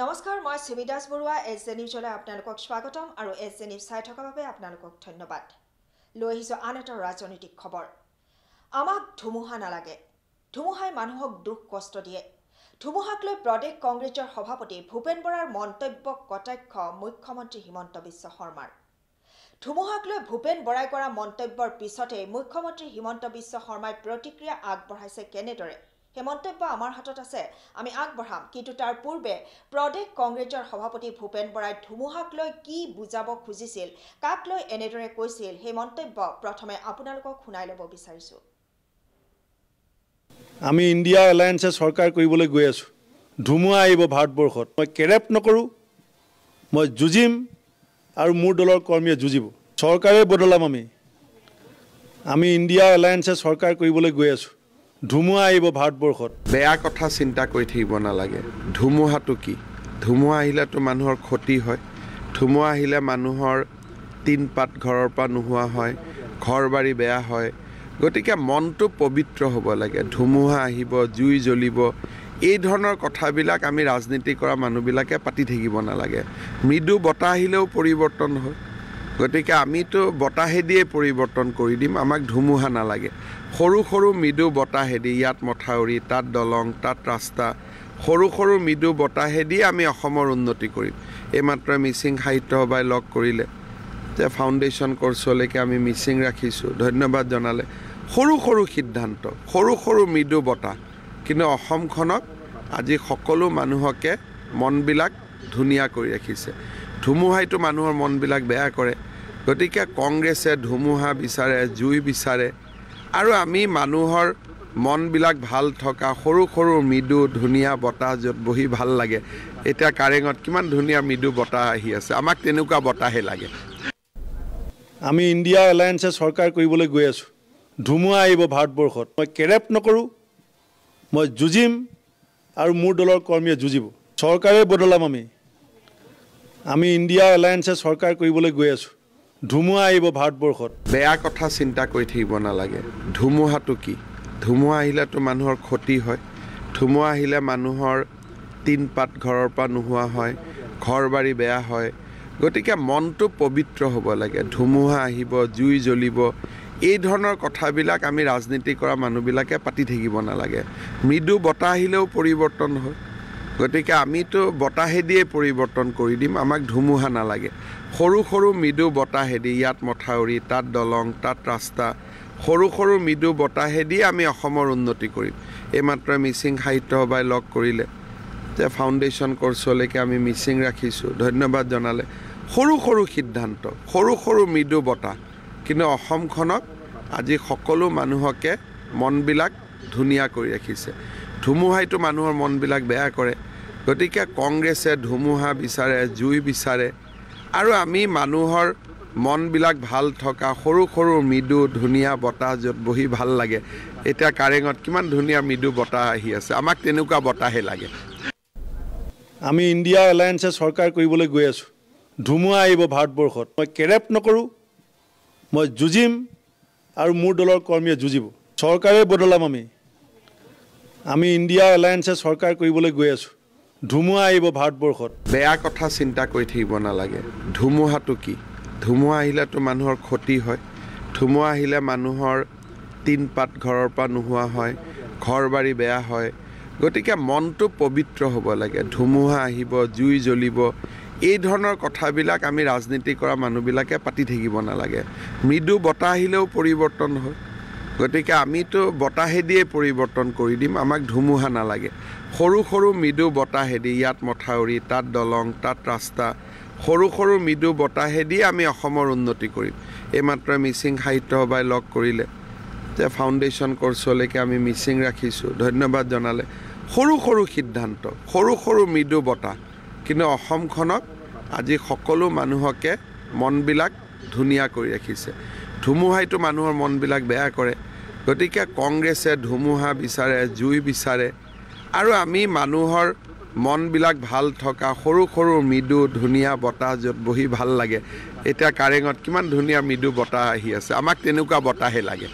নমস্কাৰ মই সিমি দাস বৰুৱা এছজে নিউজলৈ আপোনালোকক স্বাগতম আৰু এছজে নিউজ চাই থকাৰ বাবে আপোনালোকক ধন্যবাদ। লৈ আহিছোঁ আন এটা ৰাজনৈতিক খবৰ। আমাক ধুমুহা নালাগে। ধুমুহাই মানুহক দুখ কষ্ট দিয়ে। ধুমুহাক লৈ প্ৰদেশ কংগ্ৰেছৰ সভাপতি ভূপেন বৰাৰ মন্তব্যক কটাক্ষ মুখ্যমন্ত্ৰী হিমন্ত বিশ্ব শৰ্মাৰ। ধুমুহাক লৈ ভূপেন বৰাই কৰা মন্তব্যৰ পিছতে মুখ্যমন্ত্ৰী হিমন্ত বিশ্ব শৰ্মাই প্ৰতিক্ৰিয়া আগবঢ়াইছে কেনেদৰে সেই মন্তব্য আমাৰ হাতত আছে, আমি আগবঢ়াম। কিন্তু তাৰ পূৰ্বে প্ৰদেশ কংগ্ৰেছৰ সভাপতি ভূপেন বৰাই ধুমুহাক লৈ কি বুজাব খুজিছিল, কাক লৈ এনেদৰে কৈছিল, সেই মন্তব্য প্ৰথমে আপোনালোকক শুনাই ল'ব বিচাৰিছোঁ। আমি ইণ্ডিয়া এলায়েন্সে চৰকাৰ কৰিবলৈ গৈ আছোঁ। ধুমুহা আহিব ভাৰতবৰ্ষত। মই কেৰেপ নকৰোঁ, মই যুঁজিম আৰু মোৰ দলৰ কৰ্মীয়ে যুঁজিব। চৰকাৰে বদলাম আমি ইণ্ডিয়া এলায়েন্সে চৰকাৰ কৰিবলৈ গৈ আছোঁ। ধুমুহা আহিব ভাৰতবৰ্ষত। বেয়া কথা চিন্তা কৰি থাকিব নালাগে। ধুমুহাটো কি? ধুমুহা আহিলেতো মানুহৰ ক্ষতি হয়। ধুমুহা আহিলে মানুহৰ তিনপাত ঘৰৰ পৰা নোহোৱা হয়, ঘৰ বাৰী বেয়া হয়। গতিকে মনটো পবিত্ৰ হ'ব লাগে। ধুমুহা আহিব, জুই জ্বলিব, এই ধৰণৰ কথাবিলাক আমি ৰাজনীতি কৰা মানুহবিলাকে পাতি থাকিব নালাগে। মৃদু বতাহ আহিলেও পৰিৱৰ্তন হয়। গতিকে আমিতো বতাহেদিয়ে পৰিৱৰ্তন কৰি দিম, আমাক ধুমুহা নালাগে। সৰু সৰু মৃদু বতাহেদি, ইয়াত মথাউৰি, তাত দলং, তাত ৰাস্তা, সৰু সৰু মৃদু বতাহেদি আমি অসমৰ উন্নতি কৰিম। এইমাত্ৰ মিচিং সাহিত্য সভাই লগ কৰিলে যে ফাউণ্ডেশ্যন কৰ্চলৈকে আমি মিচিং ৰাখিছোঁ, ধন্যবাদ জনালে। সৰু সৰু সিদ্ধান্ত, সৰু সৰু মৃদু বতাহ, কিন্তু অসমখনক আজি সকলো মানুহকে মনবিলাক ধুনীয়া কৰি ৰাখিছে। ধুমুহাইতো মানুহৰ মনবিলাক বেয়া কৰে। গতিকে কংগ্ৰেছে ধুমুহা বিচাৰে, জুই বিচাৰে, আৰু আমি মানুহৰ মনবিলাক ভাল থকা সৰু সৰু মৃদু ধুনীয়া বতাহ য'ত বহি ভাল লাগে। এতিয়া কাৰেঙত কিমান ধুনীয়া মৃদু বতাহ আহি আছে, আমাক তেনেকুৱা বতাহে লাগে। আমি ইণ্ডিয়া এলায়েন্সে চৰকাৰ কৰিবলৈ গৈ আছোঁ। ধুমুহা আহিব ভাৰতবৰ্ষত। মই কেৰেপ নকৰোঁ, মই যুঁজিম আৰু মোৰ দলৰ কৰ্মীয়ে যুঁজিব। চৰকাৰে বদলাম আমি ইণ্ডিয়া এলায়েন্সে চৰকাৰ কৰিবলৈ গৈ আছোঁ। ধুমুহা আহিব ভাৰতবৰ্ষত। বেয়া কথা চিন্তা কৰি থাকিব নালাগে। ধুমুহাটো কি? ধুমুহা আহিলেতো মানুহৰ ক্ষতি হয়। ধুমুহা আহিলে মানুহৰ তিনপাত ঘৰৰ পৰা নোহোৱা হয়, ঘৰ বাৰী বেয়া হয়। গতিকে মনটো পবিত্ৰ হ'ব লাগে। ধুমুহা আহিব, জুই জ্বলিব, এই ধৰণৰ কথাবিলাক আমি ৰাজনীতি কৰা মানুহবিলাকে পাতি থাকিব নালাগে। মৃদু বতাহ আহিলেও পৰিৱৰ্তন হয়। গতিকে আমিতো বতাহেদিয়ে পৰিৱৰ্তন কৰি দিম, আমাক ধুমুহা নালাগে। সৰু সৰু মৃদু বতাহেদি, ইয়াত মথাউৰি, তাত দলং, তাত ৰাস্তা, সৰু সৰু মৃদু বতাহেদি আমি অসমৰ উন্নতি কৰিম। এইমাত্ৰ মিচিং সাহিত্য সভাই লগ কৰিলে যে ফাউণ্ডেশ্যন কৰ্চলৈকে আমি মিচিং ৰাখিছোঁ, ধন্যবাদ জনালে। সৰু সৰু সিদ্ধান্ত, সৰু সৰু মৃদু বতাহ, কিন্তু অসমখনক আজি সকলো মানুহকে মনবিলাক ধুনীয়া কৰি ৰাখিছে। ধুমুহাইতো মানুহৰ মনবিলাক বেয়া কৰে। গতিকে কংগ্ৰেছে ধুমুহা বিচাৰে, জুই বিচাৰে, আৰু আমি মানুহৰ মনবিলাক ভাল থকা সৰু সৰু মৃদু ধুনীয়া বতাহ য'ত বহি ভাল লাগে। এতিয়া কাৰেঙত কিমান ধুনীয়া মৃদু বতাহ আহি আছে, আমাক তেনেকুৱা বতাহে লাগে। আমি ইণ্ডিয়া এলায়েন্সে চৰকাৰ কৰিবলৈ গৈ আছোঁ। ধুমুহা আহিব ভাৰতবৰ্ষত। মই কেৰেপ নকৰোঁ, মই যুঁজিম আৰু মোৰ দলৰ কৰ্মীয়ে যুঁজিব। চৰকাৰে বদলাম আমি ইণ্ডিয়া এলায়েন্সে চৰকাৰ কৰিবলৈ গৈ আছোঁ। ধুমুহা আহিব ভাৰতবৰ্ষত। বেয়া কথা চিন্তা কৰি থাকিব নালাগে। ধুমুহাটো কি? ধুমুহা আহিলেতো মানুহৰ ক্ষতি হয়। ধুমুহা আহিলে মানুহৰ তিনপাত ঘৰৰ পৰা নোহোৱা হয়, ঘৰ বাৰী বেয়া হয়। গতিকে মনটো পবিত্ৰ হ'ব লাগে। ধুমুহা আহিব, জুই জ্বলিব, এই ধৰণৰ কথাবিলাক আমি ৰাজনীতি কৰা মানুহবিলাকে পাতি থাকিব নালাগে। মৃদু বতাহ আহিলেও পৰিৱৰ্তন হয়। গতিকে আমিতো বতাহেদিয়ে পৰিৱৰ্তন কৰি দিম, আমাক ধুমুহা নালাগে। সৰু সৰু মৃদু বতাহেদি, ইয়াত মথাউৰি, তাত দলং, তাত ৰাস্তা, সৰু সৰু মৃদু বতাহেদি আমি অসমৰ উন্নতি কৰিম। এইমাত্ৰ মিচিং সাহিত্য সভাই লগ কৰিলে যে ফাউণ্ডেশ্যন কৰ্চলৈকে আমি মিচিং ৰাখিছোঁ, ধন্যবাদ জনালে। সৰু সৰু সিদ্ধান্ত, সৰু সৰু মৃদু বতাহ, কিন্তু অসমখনক আজি সকলো মানুহকে মনবিলাক ধুনীয়া কৰি ৰাখিছে। ধুমুহাইতো মানুহৰ মনবিলাক বেয়া কৰে। গতিকে কংগ্ৰেছে ধুমুহা বিচাৰে, জুই বিচাৰে, আৰু আমি মানুহৰ মনবিলাক ভাল থকা সৰু সৰু মৃদু ধুনীয়া বতাহ য'ত বহি ভাল লাগে। এতিয়া কাৰেঙত কিমান ধুনীয়া মৃদু বতাহ আহি আছে, আমাক তেনেকুৱা বতাহে লাগে।